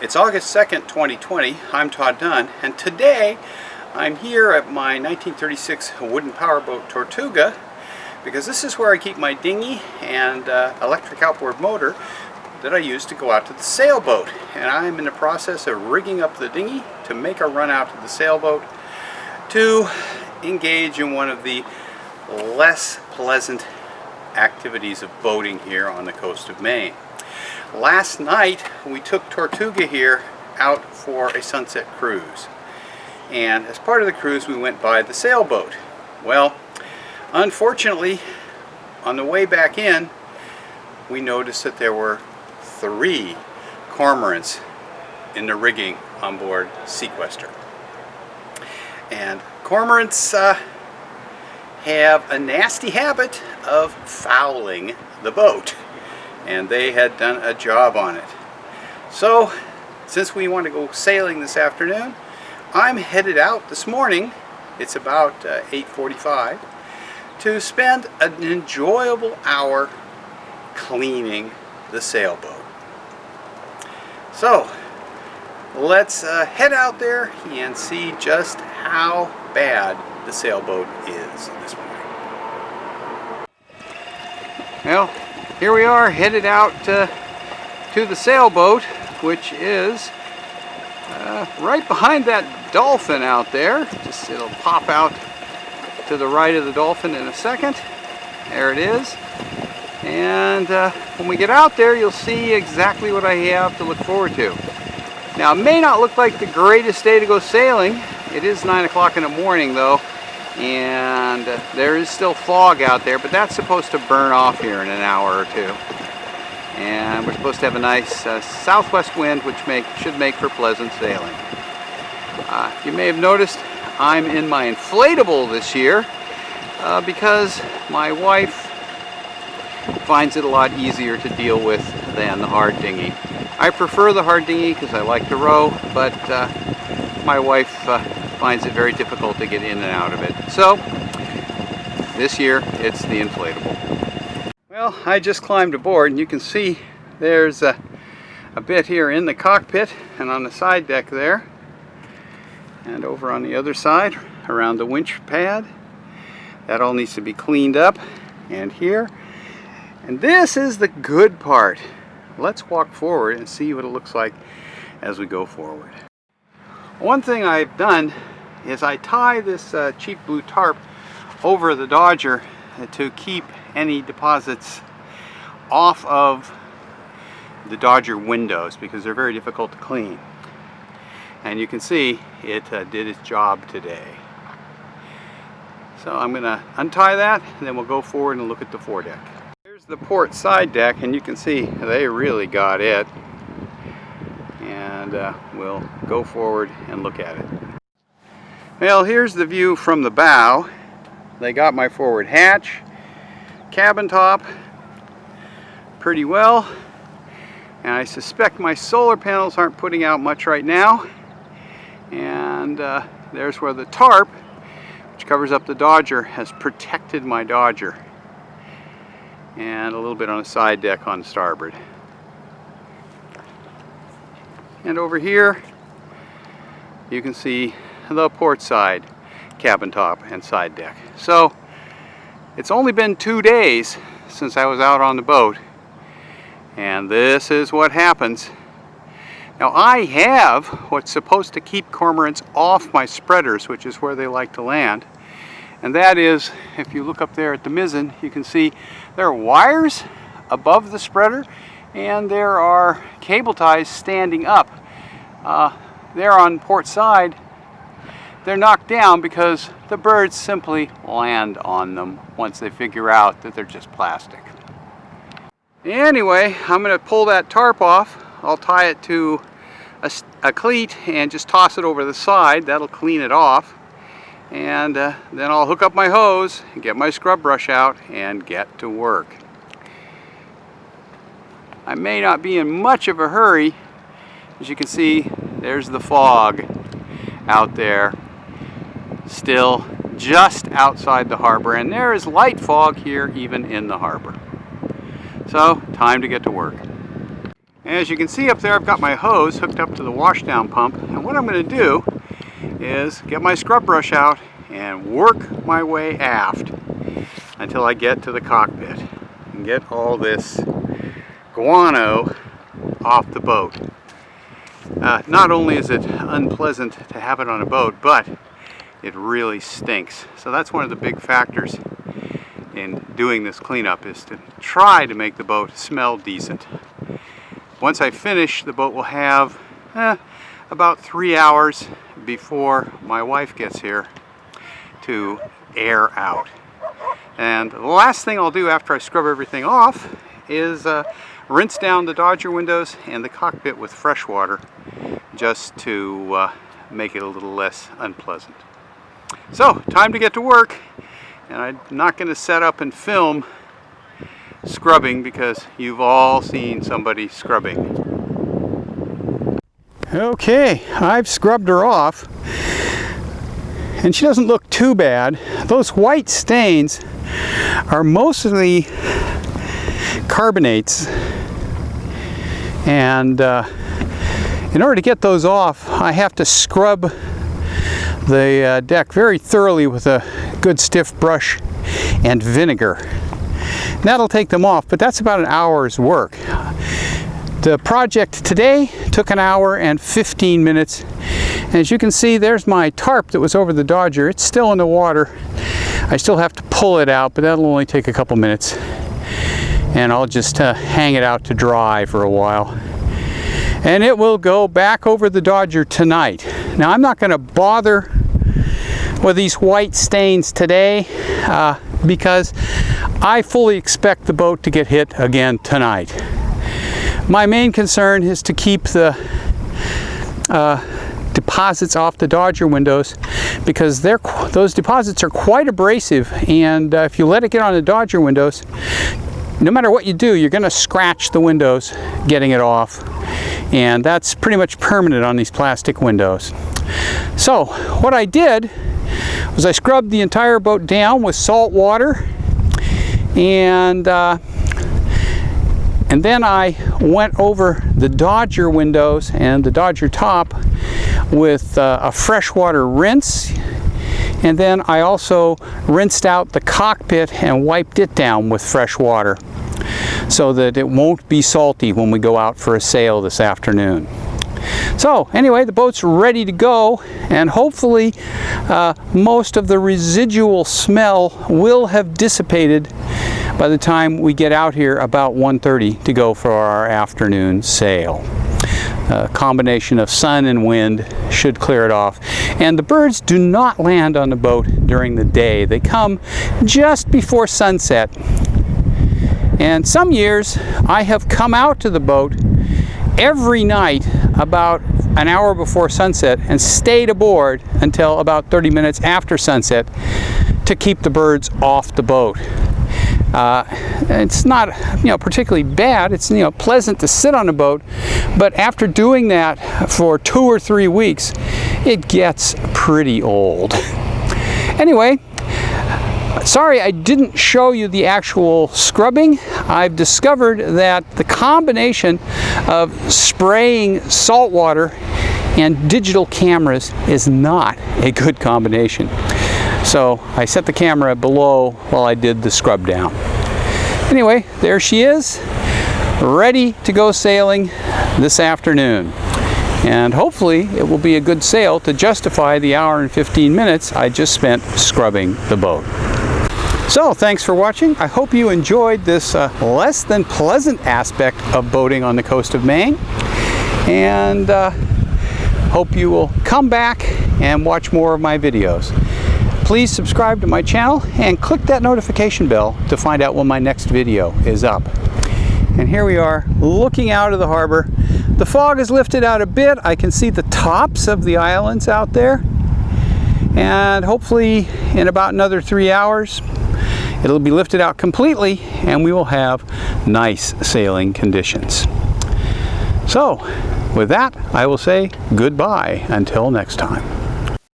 It's August 2nd, 2020. I'm Todd Dunn, and today I'm here at my 1936 wooden powerboat Tortuga because this is where I keep my dinghy and electric outboard motor that I use to go out to the sailboat. And I'm in the process of rigging up the dinghy to make a run out to the sailboat to engage in one of the less pleasant activities of boating here on the coast of Maine. Last night we took Tortuga here out for a sunset cruise, and as part of the cruise we went by the sailboat. Well, unfortunately, on the way back in we noticed that there were 3 cormorants in the rigging on board Sequester. And cormorants have a nasty habit of fouling the boat, and they had done a job on it. So since we want to go sailing this afternoon, I'm headed out this morning. It's about 8:45 to spend an enjoyable hour cleaning the sailboat. So let's head out there and see just how bad the sailboat is this morning. Well, here we are headed out to the sailboat, which is right behind that dolphin out there. It'll pop out to the right of the dolphin in a second. There it is. And when we get out there, you'll see exactly what I have to look forward to. Now, it may not look like the greatest day to go sailing. It is 9 o'clock in the morning though, and there is still fog out there, but that's supposed to burn off here in an hour or two. And we're supposed to have a nice southwest wind, which should make for pleasant sailing. You may have noticed I'm in my inflatable this year because my wife finds it a lot easier to deal with than the hard dinghy. I prefer the hard dinghy because I like to row, but my wife finds it very difficult to get in and out of it. So this year it's the inflatable. Well, I just climbed aboard, and you can see there's a bit here in the cockpit and on the side deck there, and over on the other side around the winch pad. That all needs to be cleaned up, and here. And this is the good part. Let's walk forward and see what it looks like as we go forward. One thing I've done is I tie this cheap blue tarp over the Dodger to keep any deposits off of the Dodger windows because they're very difficult to clean. And you can see it did its job today. So I'm going to untie that, and then we'll go forward and look at the foredeck. Here's the port side deck, and you can see they really got it. And we'll go forward and look at it. Well, here's the view from the bow. They got my forward hatch, cabin top pretty well, and I suspect my solar panels aren't putting out much right now. And there's where the tarp, which covers up the Dodger, has protected my Dodger, and a little bit on the side deck on starboard. And over here you can see the port side cabin top and side deck. So it's only been 2 days since I was out on the boat, and this is what happens. Now, I have what's supposed to keep cormorants off my spreaders, which is where they like to land, and that is, if you look up there at the mizzen, you can see there are wires above the spreader, and there are cable ties standing up. There on port side, they're knocked down because the birds simply land on them once they figure out that they're just plastic. Anyway, I'm going to pull that tarp off. I'll tie it to a cleat and just toss it over the side. That'll clean it off. And then I'll hook up my hose, get my scrub brush out, and get to work. I may not be in much of a hurry. As you can see, there's the fog out there, still just outside the harbor, and there is light fog here even in the harbor. So, time to get to work. As you can see up there, I've got my hose hooked up to the washdown pump, and what I'm going to do is get my scrub brush out and work my way aft until I get to the cockpit and get all this guano off the boat. Not only is it unpleasant to have it on a boat, but it really stinks. So that's one of the big factors in doing this cleanup, is to try to make the boat smell decent. Once I finish, the boat will have about 3 hours before my wife gets here to air out. And the last thing I'll do after I scrub everything off is rinse down the Dodger windows and the cockpit with fresh water, just to make it a little less unpleasant. So, time to get to work, and I'm not going to set up and film scrubbing because you've all seen somebody scrubbing. Okay, I've scrubbed her off, and she doesn't look too bad. Those white stains are mostly carbonates, and in order to get those off, I have to scrub the deck very thoroughly with a good stiff brush and vinegar. That'll take them off, but that's about an hour's work. The project today took an hour and 15 minutes. As you can see, there's my tarp that was over the Dodger. It's still in the water. I still have to pull it out, but that'll only take a couple minutes. And I'll just hang it out to dry for a while. And it will go back over the Dodger tonight. Now, I'm not going to bother with these white stains today because I fully expect the boat to get hit again tonight. My main concern is to keep the deposits off the Dodger windows, because those deposits are quite abrasive, and if you let it get on the Dodger windows, no matter what you do, you're going to scratch the windows getting it off, and that's pretty much permanent on these plastic windows. So what I did was I scrubbed the entire boat down with salt water, and then I went over the Dodger windows and the Dodger top with a freshwater rinse, and then I also rinsed out the cockpit and wiped it down with fresh water so that it won't be salty when we go out for a sail this afternoon. So anyway, the boat's ready to go, and hopefully most of the residual smell will have dissipated by the time we get out here about 1:30 to go for our afternoon sail. A combination of sun and wind should clear it off. And the birds do not land on the boat during the day. They come just before sunset. And some years I have come out to the boat every night about an hour before sunset and stayed aboard until about 30 minutes after sunset to keep the birds off the boat. It's not, particularly bad. It's, pleasant to sit on a boat, but after doing that for 2 or 3 weeks, it gets pretty old. Anyway, sorry I didn't show you the actual scrubbing. I've discovered that the combination of spraying salt water and digital cameras is not a good combination. So I set the camera below while I did the scrub down. Anyway, there she is, ready to go sailing this afternoon. And hopefully it will be a good sail to justify the hour and 15 minutes I just spent scrubbing the boat. So thanks for watching. I hope you enjoyed this less than pleasant aspect of boating on the coast of Maine. And hope you will come back and watch more of my videos. Please subscribe to my channel and click that notification bell to find out when my next video is up. And here we are looking out of the harbor. The fog has lifted out a bit. I can see the tops of the islands out there. And hopefully in about another 3 hours, it'll be lifted out completely and we will have nice sailing conditions. So with that, I will say goodbye until next time.